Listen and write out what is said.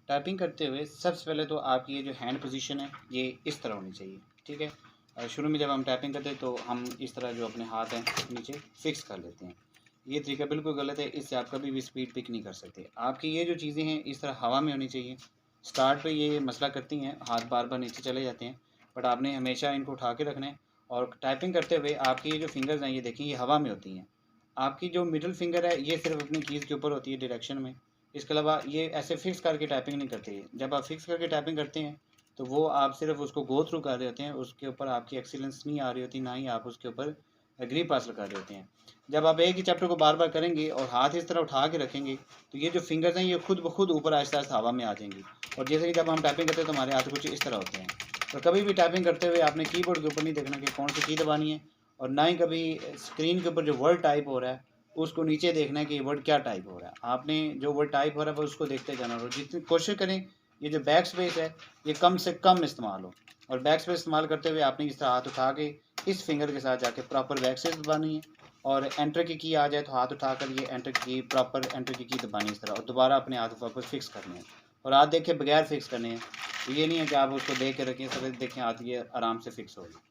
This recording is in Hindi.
टाइपिंग करते हुए सबसे पहले तो आपकी ये जो हैंड पोजीशन है ये इस तरह होनी चाहिए, ठीक है। शुरू में जब हम टाइपिंग करते हैं तो हम इस तरह जो अपने हाथ हैं नीचे फिक्स कर लेते हैं। ये तरीका बिल्कुल गलत है, इससे आप कभी भी स्पीड पिक नहीं कर सकते। आपकी ये जो चीज़ें हैं इस तरह हवा में होनी चाहिए। स्टार्ट पे ये मसला करती हैं, हाथ बार बार नीचे चले जाते हैं, बट आपने हमेशा इनको उठा के रखना है। और टाइपिंग करते हुए आपकी ये जो फिंगर्स हैं ये देखिए ये हवा में होती हैं। आपकी जो मिडिल फिंगर है ये सिर्फ अपनी कीज़ के ऊपर होती है डायरेक्शन में। इसके अलावा ये ऐसे फिक्स करके टाइपिंग नहीं करते। जब आप फिक्स करके टाइपिंग करते हैं तो वो आप सिर्फ उसको गो थ्रू कर रहे होते हैं, उसके ऊपर आपकी एक्सीलेंस नहीं आ रही होती, ना ही आप उसके ऊपर ग्रिप हासिल कर रहे होते हैं। जब आप एक ही चैप्टर को बार बार करेंगे और हाथ इस तरह उठा के रखेंगे तो ये जो फिंगर्स हैं ये खुद ब खुद ऊपर आहिस्ता आहिस्ता हवा में आ जाएंगी। और जैसे कि जब हम टाइपिंग करते हैं तो हमारे हाथ कुछ इस तरह होते हैं। तो कभी भी टाइपिंग करते हुए आपने कीबोर्ड के ऊपर नहीं देखना कि कौन सी की दबानी है, और ना ही कभी स्क्रीन के ऊपर जो वर्ड टाइप हो रहा है उसको नीचे देखना है कि ये वर्ड क्या टाइप हो रहा है। आपने जो वर्ड टाइप हो रहा है उसको देखते जाना। और जितनी कोशिश करें ये जो बैक स्पेस है ये कम से कम इस्तेमाल हो। और बैक स्पेस इस्तेमाल करते हुए आपने इस तरह हाथ उठा के इस फिंगर के साथ जाके प्रॉपर बैक स्पेस दबानी है। और एंटर की आ जाए तो हाथ उठाकर ये एंटर की प्रॉपर एंटर की दबानी इस तरह, और दोबारा अपने हाथ वापस फिक्स करने हैं। और हाथ देखे बगैर फिक्स करने हैं। ये नहीं है कि आप उसको देख के रखें, सब देखें हाथ ये आराम से फिक्स हो गए।